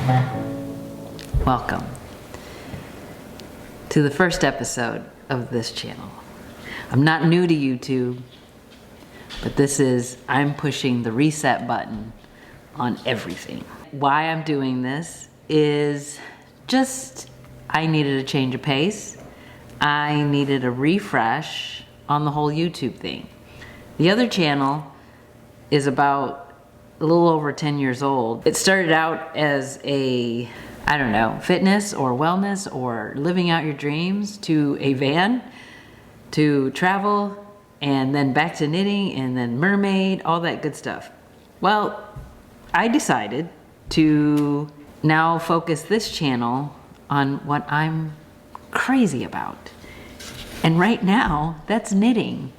Welcome to the first episode of this channel. I'm not new to YouTube, but I'm pushing the reset button on everything. Why I'm doing this is just, I needed a change of pace. I needed a refresh on the whole YouTube thing. The other channel is about a little over 10 years old. It started out as a, I don't know, fitness or wellness or living out your dreams, to a van, to travel, and then back to knitting, and then mermaid, all that good stuff. Well, I decided to now focus this channel on what I'm crazy about. And right now, that's knitting.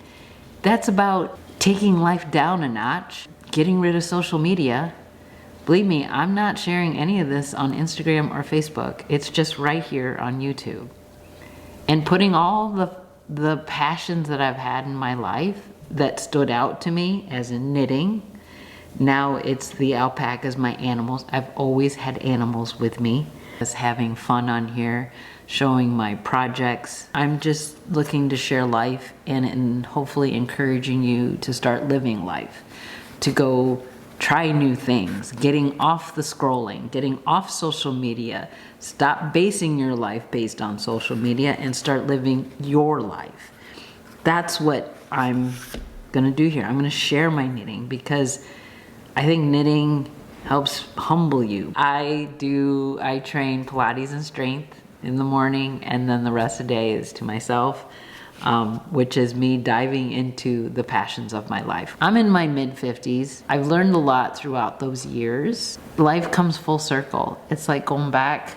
That's about taking life down a notch, getting rid of social media. Believe me, I'm not sharing any of this on Instagram or Facebook. It's just right here on YouTube. And putting all the passions that I've had in my life that stood out to me, as in knitting. Now it's the alpacas, my animals. I've always had animals with me. Just having fun on here, showing my projects. I'm just looking to share life and hopefully encouraging you to start living life, to go try new things, getting off the scrolling, getting off social media, stop basing your life based on social media and start living your life. That's what I'm gonna do here. I'm gonna share my knitting because I think knitting helps humble you. I train Pilates and strength in the morning, and then the rest of the day is to myself, which is me diving into the passions of my life. I'm in my mid-50s. I've learned a lot throughout those years. Life comes full circle. It's like going back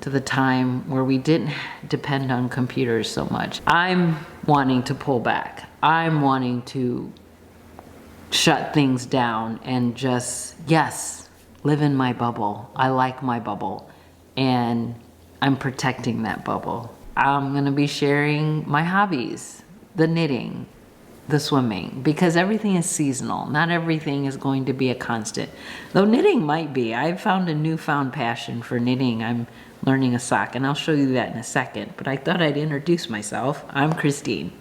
to the time where we didn't depend on computers so much. I'm wanting to pull back. I'm wanting to shut things down and just, yes, live in my bubble. I like my bubble, and I'm protecting that bubble. I'm gonna be sharing my hobbies, the knitting, the swimming, because everything is seasonal. Not everything is going to be a constant. Though knitting might be. I've found a newfound passion for knitting. I'm learning a sock, and I'll show you that in a second, but I thought I'd introduce myself. I'm Christine.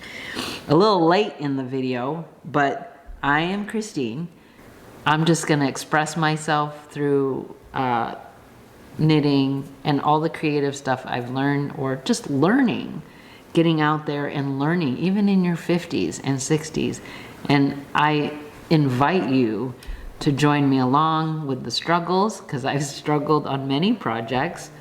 A little late in the video, but I am Christine. I'm just gonna express myself through knitting and all the creative stuff I've learned, or just learning, getting out there and learning, even in your 50s and 60s. And I invite you to join me along with the struggles, because I've struggled on many projects.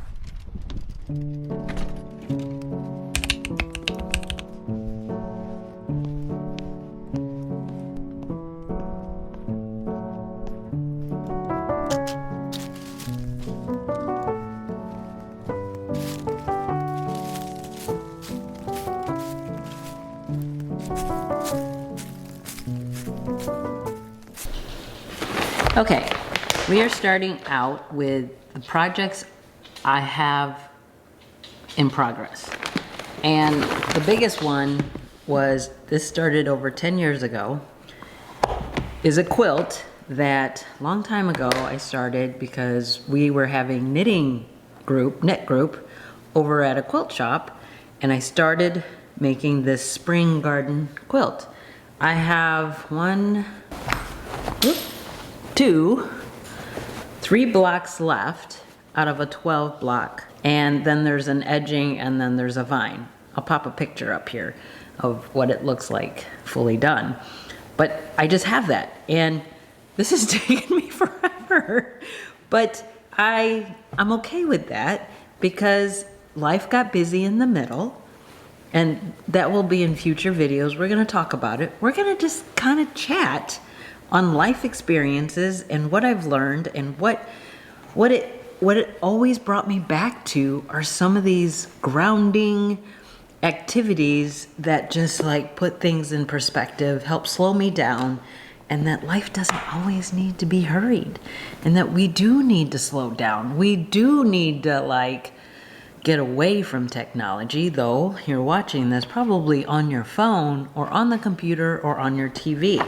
Okay, we are starting out with the projects I have in progress. And the biggest one was, this started over 10 years ago, is a quilt that a long time ago I started because we were having knit group over at a quilt shop, and I started making this spring garden quilt. I have 3 blocks left out of a 12 block. And then there's an edging, and then there's a vine. I'll pop a picture up here of what it looks like fully done. But I just have that, and this has taken me forever. But I'm okay with that because life got busy in the middle, and that will be in future videos. We're gonna talk about it. We're gonna just kind of chat on life experiences and what I've learned, and what it always brought me back to are some of these grounding activities that just like put things in perspective, help slow me down, and that life doesn't always need to be hurried, and that we do need to slow down. We do need to like get away from technology, though you're watching this probably on your phone or on the computer or on your TV.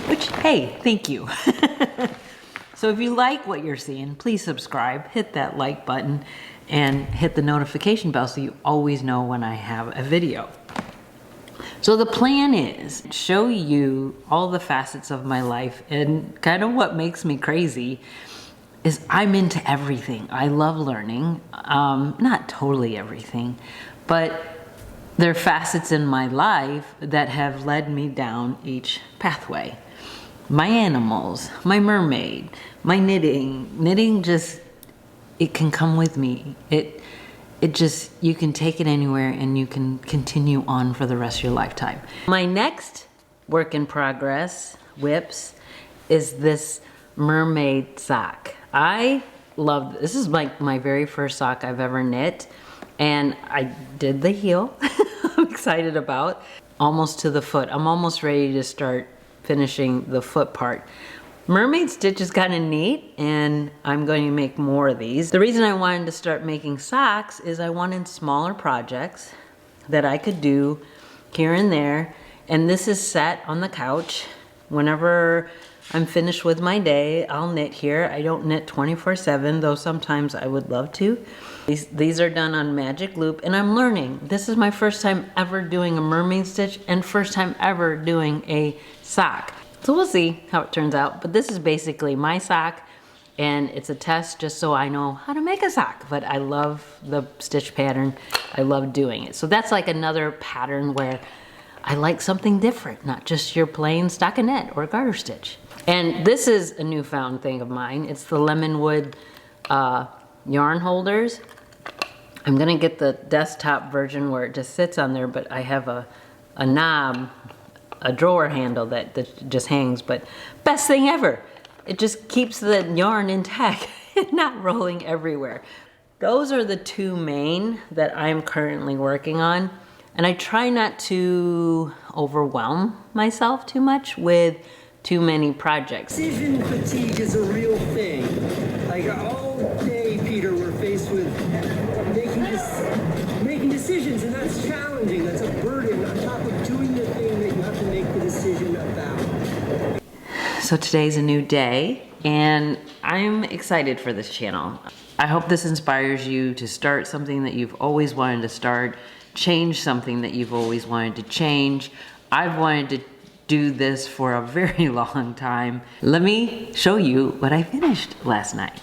Which, hey, thank you. So if you like what you're seeing, please subscribe, hit that like button, and hit the notification bell so you always know when I have a video. So the plan is show you all the facets of my life, and kind of what makes me crazy is I'm into everything. I love learning, not totally everything, but there are facets in my life that have led me down each pathway. My animals, my mermaid, my knitting. Knitting just, it can come with me. It just, you can take it anywhere and you can continue on for the rest of your lifetime. My next work in progress, whips, is this mermaid sock. I love, this is like my very first sock I've ever knit, and I did the heel. I'm excited about. Almost to the foot. I'm almost ready to start finishing the foot part. Mermaid stitch is kind of neat, and I'm going to make more of these. The reason I wanted to start making socks is I wanted smaller projects that I could do here and there, and this is set on the couch. Whenever I'm finished with my day, I'll knit here. I don't knit 24/7, though sometimes I would love to. These are done on magic loop, and I'm learning. This is my first time ever doing a mermaid stitch and first time ever doing a sock. So we'll see how it turns out, but this is basically my sock, and it's a test just so I know how to make a sock. But I love the stitch pattern. I love doing it. So that's like another pattern where I like something different, not just your plain stockinette or garter stitch. And this is a newfound thing of mine. It's the Lemonwood yarn holders. I'm gonna get the desktop version where it just sits on there, but I have a knob, a drawer handle that just hangs, but best thing ever. It just keeps the yarn intact and not rolling everywhere. Those are the two main that I'm currently working on, and I try not to overwhelm myself too much with too many projects. Decision fatigue is a real thing. Like all day, Peter, we're faced with making decisions, and that's challenging. That's a burden on top of doing the thing that you have to make the decision about. So today's a new day, and I'm excited for this channel. I hope this inspires you to start something that you've always wanted to start, change something that you've always wanted to change. I've wanted to do this for a very long time. Let me show you what I finished last night.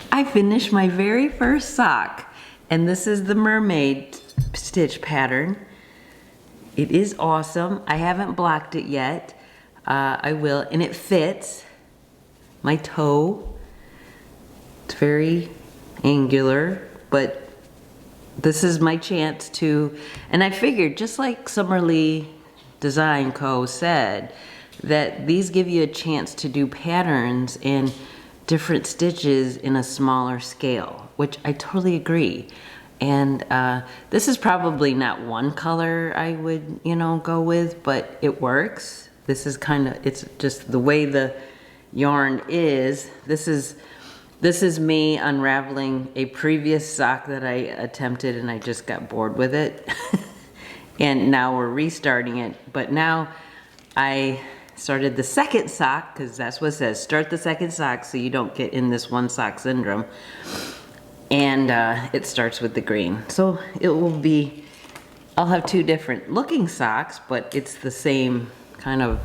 I finished my very first sock, and this is the mermaid stitch pattern. It is awesome. I haven't blocked it yet. I will, and it fits my toe. It's very angular, but this is my chance to, and I figured, just like Summerlee Design Co. said, that these give you a chance to do patterns and different stitches in a smaller scale, which I totally agree. And this is probably not one color I would, go with, but it works. This is kind of, it's just the way the yarn is. This is me unraveling a previous sock that I attempted, and I just got bored with it. And now we're restarting it. But now I started the second sock, because that's what it says, start the second sock so you don't get in this one sock syndrome. And it starts with the green. So it will be, I'll have two different looking socks, but it's the same kind of,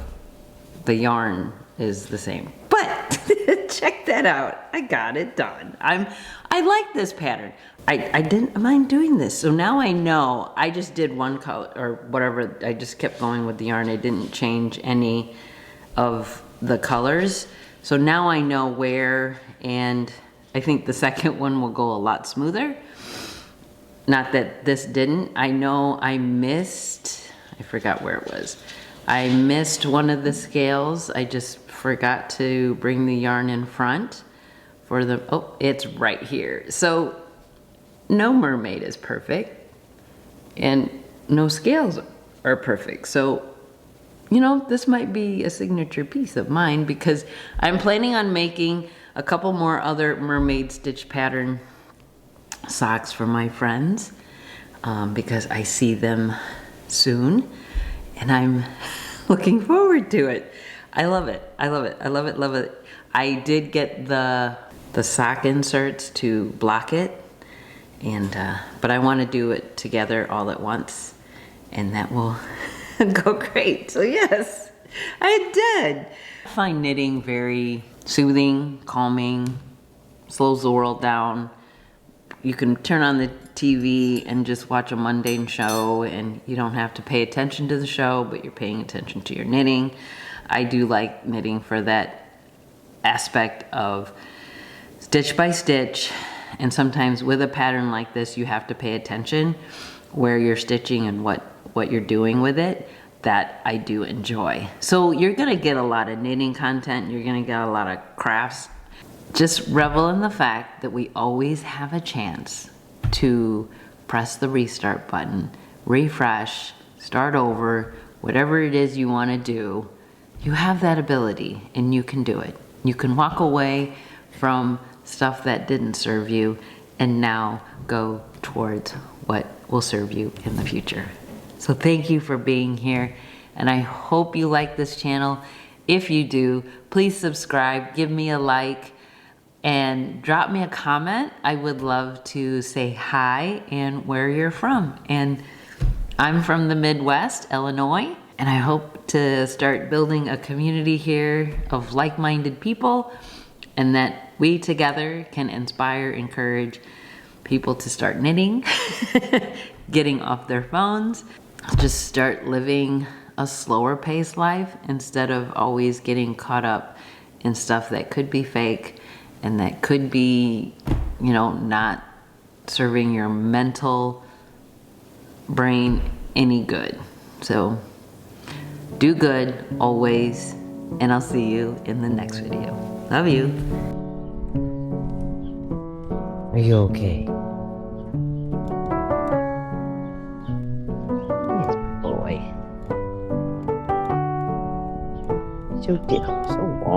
the yarn is the same. But check that out. I got it done. I like this pattern. I didn't mind doing this. So now I know. I just did one color or whatever. I just kept going with the yarn. I didn't change any of the colors. So now I know where, and I think the second one will go a lot smoother. Not that this didn't. I know I missed, I forgot where it was. I missed one of the scales. I just forgot to bring the yarn in front for the, oh, it's right here. So no mermaid is perfect and no scales are perfect. So, this might be a signature piece of mine, because I'm planning on making a couple more other mermaid stitch pattern socks for my friends, because I see them soon and I'm looking forward to it. I love it. I love it. I love it. Love it. I did get the sock inserts to block it, and but I want to do it together all at once, and that will go great. So yes, I did. I find knitting very soothing, calming, slows the world down. You can turn on the TV and just watch a mundane show, and you don't have to pay attention to the show, but you're paying attention to your knitting. I do like knitting for that aspect of stitch by stitch, and sometimes with a pattern like this you have to pay attention where you're stitching and what you're doing with it. That I do enjoy. So you're gonna get a lot of knitting content, you're gonna get a lot of crafts. Just revel in the fact that we always have a chance to press the restart button, refresh, start over, whatever it is you want to do. You have that ability and you can do it. You can walk away from stuff that didn't serve you and now go towards what will serve you in the future. So thank you for being here, and I hope you like this channel. If you do, please subscribe, give me a like, and drop me a comment. I would love to say hi and where you're from. And I'm from the Midwest, Illinois, and I hope to start building a community here of like-minded people, and that we together can inspire, encourage people to start knitting, getting off their phones, just start living a slower paced life instead of always getting caught up in stuff that could be fake and that could be, you know, not serving your mental brain any good. So do good always, and I'll see you in the next video. Love you. Are you okay? Yes, boy. So